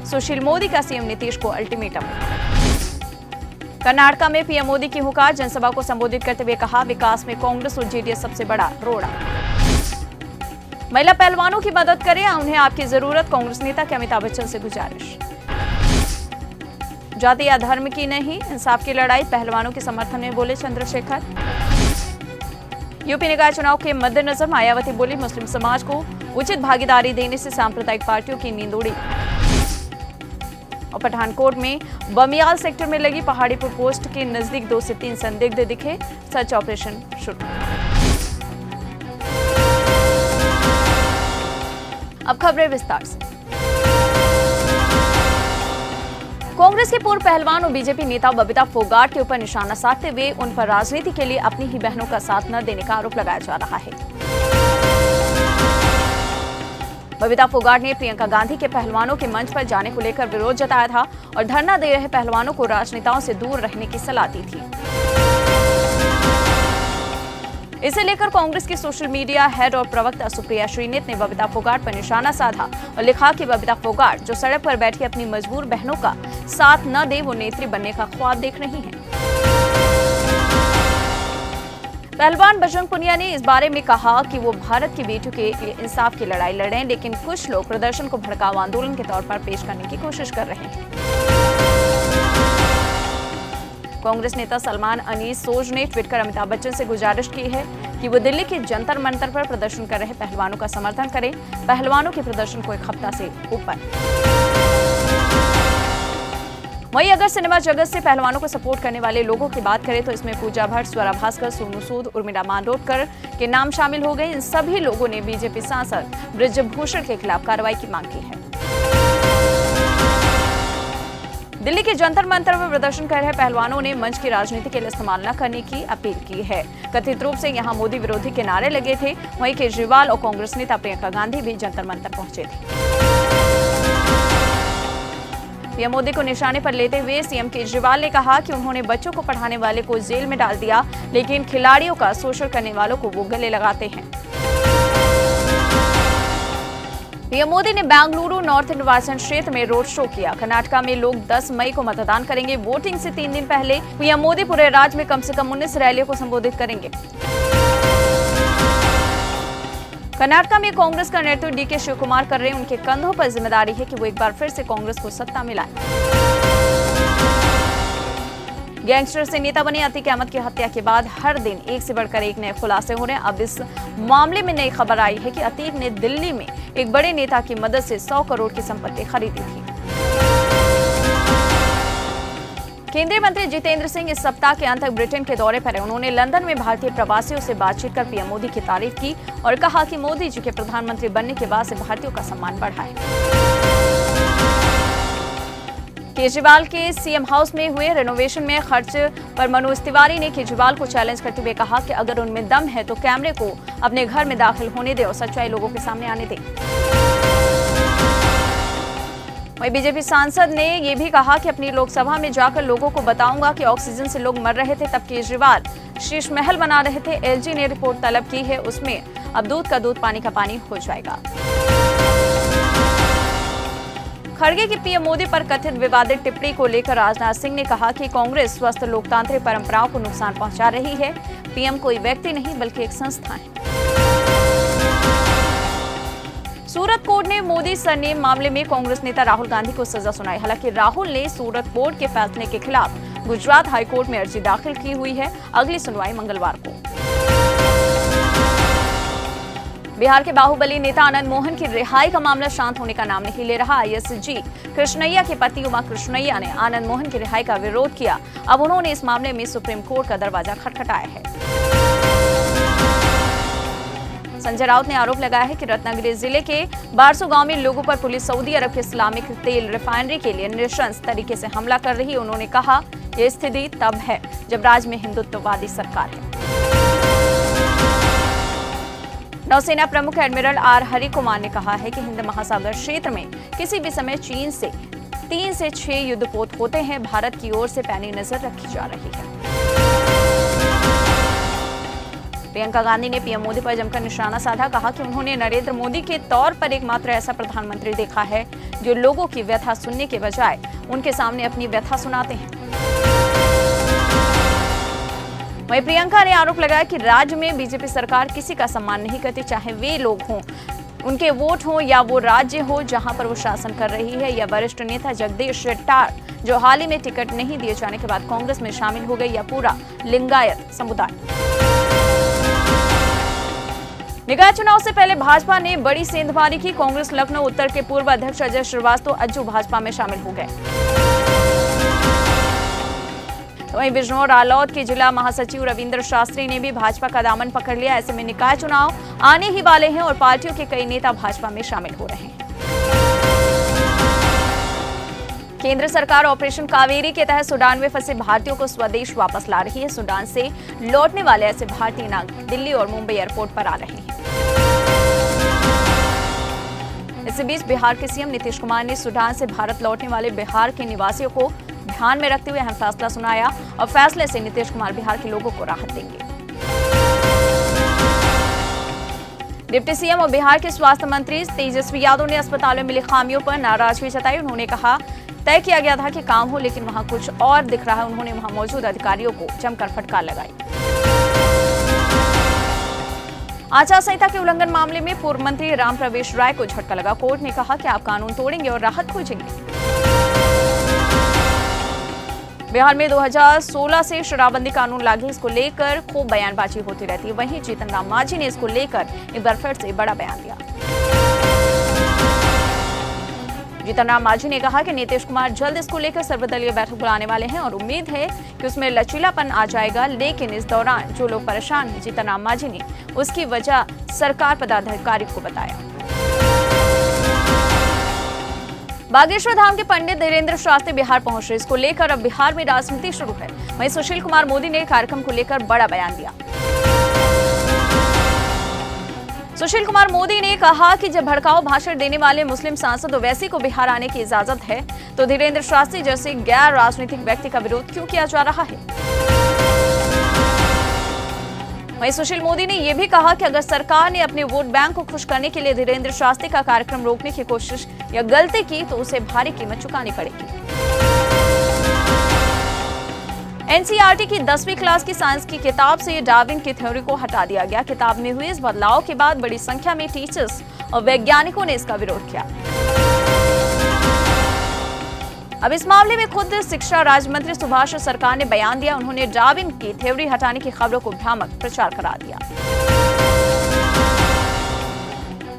सुशील मोदी का सीएम नीतीश को अल्टीमेटम। कर्नाटक में पीएम मोदी की हुंकार, जनसभा को संबोधित करते हुए कहा, विकास में कांग्रेस और जेडीएस सबसे बड़ा रोड़ा। महिला पहलवानों की मदद करें, उन्हें आपकी जरूरत, कांग्रेस नेता के अमिताभ बच्चन से गुजारिश। जाति या धर्म की नहीं, इंसाफ की लड़ाई, पहलवानों के समर्थन में बोले चंद्रशेखर। यूपी निकाय चुनाव के मद्देनजर मायावती बोली, मुस्लिम समाज को उचित भागीदारी देने से सांप्रदायिक पार्टियों की नींद उड़ी। और पठानकोट में बमियाल सेक्टर में लगी पहाड़ीपुर पोस्ट के नजदीक 2 से 3 संदिग्ध दिखे, सर्च ऑपरेशन शुरू। अब खबरें विस्तार से। कांग्रेस के पूर्व पहलवान और बीजेपी नेता बबीता फोगाट के ऊपर निशाना साधते हुए उन पर राजनीति के लिए अपनी ही बहनों का साथ न देने का आरोप लगाया जा रहा है। बबीता फोगाट ने प्रियंका गांधी के पहलवानों के मंच पर जाने को लेकर विरोध जताया था और धरना दे रहे पहलवानों को राजनेताओं से दूर रहने की सलाह दी थी। इसे लेकर कांग्रेस की सोशल मीडिया हेड और प्रवक्ता सुप्रिया श्रीनेत ने बबीता फोगाट पर निशाना साधा और लिखा कि बबीता फोगाट जो सड़क पर बैठी अपनी मजबूर बहनों का साथ न दे, वो नेत्री बनने का ख्वाब देख रही हैं। पहलवान बजरंग पुनिया ने इस बारे में कहा कि वो भारत की बेटियों के लिए इंसाफ की लड़ाई लड़ें, लेकिन कुछ लोग प्रदर्शन को भड़काऊ आंदोलन के तौर पर पेश करने की कोशिश कर रहे हैं। कांग्रेस नेता सलमान अनीस सोज ने ट्वीट कर अमिताभ बच्चन से गुजारिश की है कि वो दिल्ली के जंतर मंतर पर प्रदर्शन कर रहे पहलवानों का समर्थन करें। पहलवानों के प्रदर्शन को 1 हफ्ता से ऊपर। वहीं अगर सिनेमा जगत से पहलवानों को सपोर्ट करने वाले लोगों की बात करें तो इसमें पूजा भट्ट, स्वरा भास्कर, सोनू सूद, उर्मिला मांडोडकर के नाम शामिल हो गए। इन सभी लोगों ने बीजेपी सांसद बृजभूषण के खिलाफ कार्रवाई की मांग की है। दिल्ली के जंतर मंतर पर प्रदर्शन कर रहे पहलवानों ने मंच की राजनीति के लिए इस्तेमाल न करने की अपील की है। कथित रूप से यहां मोदी विरोधी के नारे लगे थे। वहीं केजरीवाल और कांग्रेस नेता प्रियंका गांधी भी जंतर मंतर पहुंचे थे। पीएम मोदी को निशाने पर लेते हुए सीएम केजरीवाल ने कहा कि उन्होंने बच्चों को पढ़ाने वाले को जेल में डाल दिया, लेकिन खिलाड़ियों का शोषण करने वालों को वो गले लगाते हैं। पीएम मोदी ने बेंगलुरु नॉर्थ निर्वाचन क्षेत्र में रोड शो किया। कर्नाटक में लोग 10 मई को मतदान करेंगे। वोटिंग से 3 दिन पहले पीएम मोदी पूरे राज्य में कम से कम 19 रैलियों को संबोधित करेंगे। कर्नाटक में कांग्रेस का नेतृत्व डीके शिवकुमार कर रहे हैं। उनके कंधों पर जिम्मेदारी है कि वो एक बार फिर से कांग्रेस को सत्ता में लाए। गैंगस्टर से नेता बने अतीक अहमद की हत्या के बाद हर दिन एक से बढ़कर एक नए खुलासे हो रहे हैं। अब इस मामले में नई खबर आई है कि अतीक ने दिल्ली में एक बड़े नेता की मदद से 100 करोड़ की संपत्ति खरीदी थी। केंद्रीय मंत्री जितेंद्र सिंह इस सप्ताह के अंत तक ब्रिटेन के दौरे पर हैं। उन्होंने लंदन में भारतीय प्रवासियों से बातचीत कर पीएम मोदी की तारीफ की और कहा कि मोदी जी के प्रधानमंत्री बनने के बाद से भारतीयों का सम्मान बढ़ा है। केजरीवाल के सीएम हाउस में हुए रेनोवेशन में खर्च पर मनोज तिवारी ने केजरीवाल को चैलेंज करते हुए कहा कि अगर उनमें दम है तो कैमरे को अपने घर में दाखिल होने दे और सच्चाई लोगों के सामने आने दे। वहीं बीजेपी सांसद ने यह भी कहा कि अपनी लोकसभा में जाकर लोगों को बताऊंगा कि ऑक्सीजन से लोग मर रहे थे तब केजरीवाल शीश महल बना रहे थे। एलजी ने रिपोर्ट तलब की है, उसमें अब दूध का दूध पानी का पानी हो जाएगा। खड़गे की पीएम मोदी पर कथित विवादित टिप्पणी को लेकर राजनाथ सिंह ने कहा कि कांग्रेस स्वस्थ लोकतांत्रिक परंपराओं को नुकसान पहुंचा रही है। पीएम कोई व्यक्ति नहीं बल्कि एक संस्था है। सूरत कोर्ट ने मोदी सरनेम मामले में कांग्रेस नेता राहुल गांधी को सजा सुनाई। हालांकि राहुल ने सूरत कोर्ट के फैसले के खिलाफ गुजरात हाईकोर्ट में अर्जी दाखिल की हुई है। अगली सुनवाई मंगलवार को। बिहार के बाहुबली नेता आनंद मोहन की रिहाई का मामला शांत होने का नाम नहीं ले रहा। आईएसजी कृष्णैया के पति उमा कृष्णैया ने आनंद मोहन की रिहाई का विरोध किया। अब उन्होंने इस मामले में सुप्रीम कोर्ट का दरवाजा खटखटाया है। संजय राउत ने आरोप लगाया है कि रत्नागिरी जिले के बारसू गांव में लोगों पर पुलिस सऊदी अरब के इस्लामिक तेल रिफाइनरी के लिए नृशंस तरीके से हमला कर रही है। उन्होंने कहा यह स्थिति तब है जब राज्य में हिंदुत्ववादी सरकार है। नौसेना प्रमुख एडमिरल आर हरि कुमार ने कहा है कि हिंद महासागर क्षेत्र में किसी भी समय चीन से 3 से 6 युद्धपोत होते हैं। भारत की ओर से पैनी नजर रखी जा रही है। प्रियंका गांधी ने पीएम मोदी पर जमकर निशाना साधा। कहा कि उन्होंने नरेंद्र मोदी के तौर पर एकमात्र ऐसा प्रधानमंत्री देखा है जो लोगों की व्यथा सुनने के बजाय उनके सामने अपनी व्यथा सुनाते हैं। वहीं प्रियंका ने आरोप लगाया कि राज्य में बीजेपी सरकार किसी का सम्मान नहीं करती, चाहे वे लोग हों, उनके वोट हो या वो राज्य हो जहां पर वो शासन कर रही है, या वरिष्ठ नेता जगदीश शेट्टार जो हाल ही में टिकट नहीं दिए जाने के बाद कांग्रेस में शामिल हो गई, या पूरा लिंगायत समुदाय। निकाय चुनाव से पहले भाजपा ने बड़ी सेंधमारी की। कांग्रेस लखनऊ उत्तर के पूर्व अध्यक्ष अजय श्रीवास्तव अज्जू भाजपा में शामिल हो गए। वहीं बिजनौर आलौद के जिला महासचिव रविंद्र शास्त्री ने भी भाजपा का दामन पकड़ लिया। ऐसे में निकाय चुनाव आने ही वाले हैं और पार्टियों के कई नेता भाजपा में शामिल हो रहे हैं। केंद्र सरकार ऑपरेशन कावेरी के तहत सूडान में फंसे भारतीयों को स्वदेश वापस ला रही है। सूडान से लौटने वाले ऐसे भारतीय नागरिक दिल्ली और मुंबई एयरपोर्ट पर आ रहे हैं। इसी बीच बिहार के सीएम नीतीश कुमार ने सूडान से भारत लौटने वाले बिहार के निवासियों को ध्यान में रखते हुए अहम फैसला सुनाया और फैसले से नीतीश कुमार बिहार के लोगों को राहत देंगे। डिप्टी सीएम और बिहार के स्वास्थ्य मंत्री तेजस्वी यादव ने अस्पतालों में मिली खामियों पर नाराजगी जताई। उन्होंने कहा, तय किया गया था कि काम हो, लेकिन वहां कुछ और दिख रहा है। उन्होंने वहां मौजूद अधिकारियों को जमकर फटकार लगाई। आचार संहिता के उल्लंघन मामले में पूर्व मंत्री राम प्रवेश राय को झटका लगा। कोर्ट ने कहा कि आप कानून तोड़ेंगे और राहत खोजेंगे। बिहार में 2016 से शराबबंदी कानून लागू, इसको लेकर खूब बयानबाजी होती रहती है। वहीं जीतन राम मांझी ने इसको लेकर एक बार फिर से बड़ा बयान दिया। जीतन राम मांझी ने कहा कि नीतीश कुमार जल्द इसको लेकर सर्वदलीय बैठक बुलाने वाले हैं और उम्मीद है कि उसमें लचीलापन आ जाएगा, लेकिन इस दौरान जो लोग परेशान हैं, जीतन राम मांझी ने उसकी वजह सरकार पदाधिकारी को बताया। बागेश्वर धाम के पंडित धीरेन्द्र शास्त्री बिहार पहुंच रहे, इसको लेकर अब बिहार में राजनीति शुरू है। वहीं सुशील कुमार मोदी ने कार्यक्रम को लेकर बड़ा बयान दिया। सुशील कुमार मोदी ने कहा कि जब भड़काऊ भाषण देने वाले मुस्लिम सांसद ओवैसी को बिहार आने की इजाजत है, तो धीरेन्द्र शास्त्री जैसे गैर राजनीतिक व्यक्ति का विरोध क्यों किया जा रहा है। वहीं सुशील मोदी ने यह भी कहा कि अगर सरकार ने अपने वोट बैंक को खुश करने के लिए धीरेन्द्र शास्त्री का कार्यक्रम रोकने की कोशिश या गलती की, तो उसे भारी कीमत चुकानी पड़ेगी। एनसीईआरटी की 10वीं क्लास की साइंस की किताब से डार्विन की थ्योरी को हटा दिया गया। किताब में हुए इस बदलाव के बाद बड़ी संख्या में टीचर्स और वैज्ञानिकों ने इसका विरोध किया। अब इस मामले में खुद शिक्षा राज्य मंत्री सुभाष सरकार ने बयान दिया। उन्होंने डार्विन की थ्योरी हटाने की खबरों को भ्रामक प्रचार करार दिया।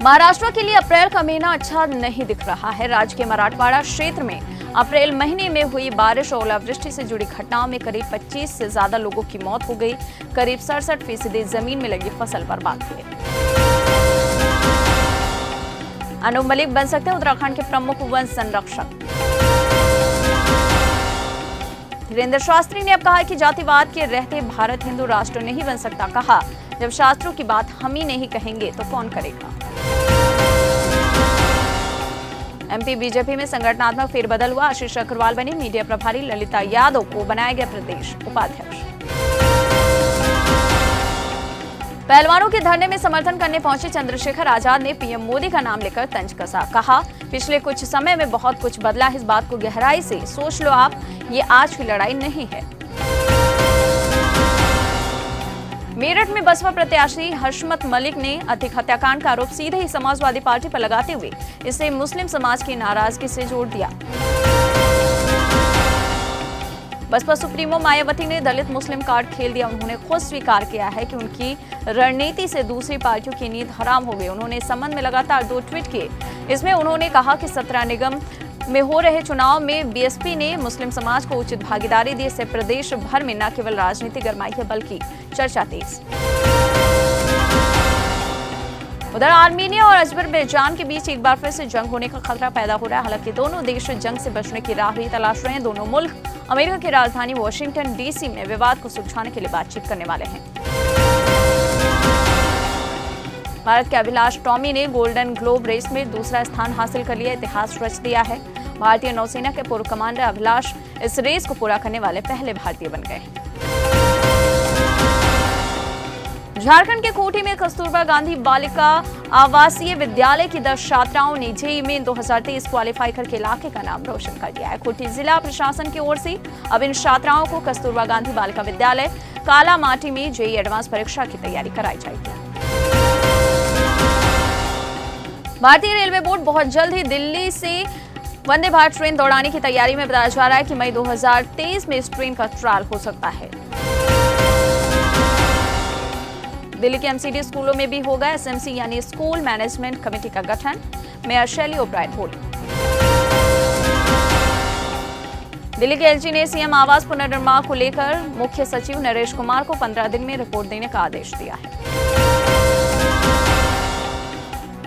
महाराष्ट्र के लिए अप्रैल का महीना अच्छा नहीं दिख रहा है। राज्य के मराठवाड़ा क्षेत्र में अप्रैल महीने में हुई बारिश और ओलावृष्टि से जुड़ी घटनाओं में करीब 25 से ज्यादा लोगों की मौत हो गई। करीब 67% जमीन में लगी फसल बर्बाद हुई। अनूप मलिक बन सकते हैं उत्तराखंड के प्रमुख वन संरक्षक। धीरेन्द्र शास्त्री ने अब कहा कि जातिवाद के रहते भारत हिंदू राष्ट्र नहीं बन सकता। कहा, जब शास्त्रों की बात हम ही नहीं कहेंगे तो कौन करेगा। एमपी बीजेपी में संगठनात्मक फेरबदल हुआ। आशीष अग्रवाल बने मीडिया प्रभारी, ललिता यादव को बनाया गया प्रदेश उपाध्यक्ष। पहलवानों के धरने में समर्थन करने पहुंचे चंद्रशेखर आजाद ने पीएम मोदी का नाम लेकर तंज कसा। कहा, पिछले कुछ समय में बहुत कुछ बदला है, इस बात को गहराई से सोच लो आप, ये आज की लड़ाई नहीं है। मेरठ में बसपा प्रत्याशी हशमत मलिक ने अतिक हत्याकांड का आरोप सीधे ही समाजवादी पार्टी पर लगाते हुए इसे मुस्लिम समाज की नाराजगी से जोड़ दिया। बसपा सुप्रीमो मायावती ने दलित मुस्लिम कार्ड खेल दिया। उन्होंने खुद स्वीकार किया है कि उनकी रणनीति से दूसरी पार्टियों की नींद हराम हो गई। उन्होंने इस संबंध में लगातार 2 ट्वीट किए। इसमें उन्होंने कहा कि 17 निगम में हो रहे चुनाव में बीएसपी ने मुस्लिम समाज को उचित भागीदारी दी। इससे प्रदेश भर में न केवल राजनीति गरमाई है, बल्कि चर्चा तेज। उधर आर्मीनिया और अजरबैजान के बीच एक बार फिर से जंग होने का खतरा पैदा हो रहा है। हालांकि दोनों देश जंग से बचने की राह भी तलाश रहे हैं। दोनों मुल्क अमेरिका की राजधानी वॉशिंगटन डीसी में विवाद को सुलझाने के लिए बातचीत करने वाले हैं। भारत के अभिलाष टॉमी ने गोल्डन ग्लोब रेस में दूसरा स्थान हासिल कर लिया, इतिहास रच दिया है। भारतीय नौसेना के पूर्व कमांडर अभिलाष इस रेस को पूरा करने वाले पहले भारतीय बन गए हैं। झारखंड के खूंटी में कस्तूरबा गांधी बालिका आवासीय विद्यालय की 10 छात्राओं ने जेईई में 2023 क्वालिफाई करके इलाके का नाम रोशन कर दिया है। खूंटी जिला प्रशासन की ओर से अब इन छात्राओं को कस्तूरबा गांधी बालिका विद्यालय कालामाटी में जेईई एडवांस परीक्षा की तैयारी कराई जाएगी। भारतीय रेलवे बोर्ड बहुत जल्द ही दिल्ली से वंदे भारत ट्रेन दौड़ाने की तैयारी में। बताया जा रहा है कि मई 2023 में इस ट्रेन का ट्रायल हो सकता है। दिल्ली के एमसीडी स्कूलों में भी होगा एसएमसी यानी स्कूल मैनेजमेंट कमेटी का गठन। मेयर शैली ओब्रायन बोली। दिल्ली के एलजी ने सीएम आवास पुनर्निर्माण को लेकर मुख्य सचिव नरेश कुमार को 15 दिन में रिपोर्ट देने का आदेश दिया है।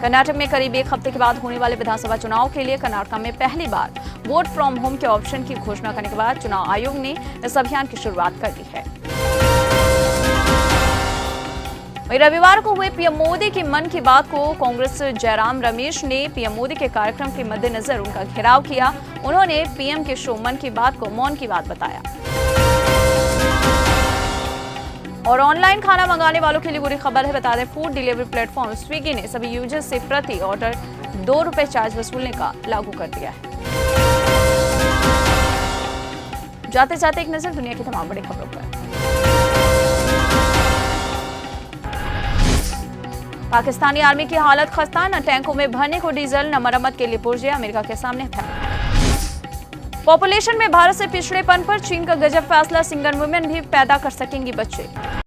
कर्नाटक में करीब एक हफ्ते के बाद होने वाले विधानसभा चुनाव के लिए कर्नाटक में पहली बार वोट फ्रॉम होम के ऑप्शन की घोषणा करने के बाद चुनाव आयोग ने इस अभियान की शुरुआत कर दी है। वहीं रविवार को हुए पीएम मोदी की मन की बात को कांग्रेस जयराम रमेश ने पीएम मोदी के कार्यक्रम के मद्देनजर उनका घेराव किया। उन्होंने पीएम के शो मन की बात को मौन की बात बताया। और ऑनलाइन खाना मंगाने वालों के लिए बुरी खबर है। बता दें, फूड डिलीवरी प्लेटफॉर्म स्विगी ने सभी यूजर्स से प्रति ऑर्डर ₹2 चार्ज वसूलने का लागू कर दिया है। जाते जाते एक नजर दुनिया की तमाम बड़ी खबरों पर। पाकिस्तानी आर्मी की हालत खस्ता, न टैंकों में भरने को डीजल, न मरम्मत के लिए पुर्जे। अमेरिका के सामने था। पॉपुलेशन में भारत से पिछड़ेपन पर चीन का गजब फैसला, सिंगल वुमेन भी पैदा कर सकेंगी बच्चे।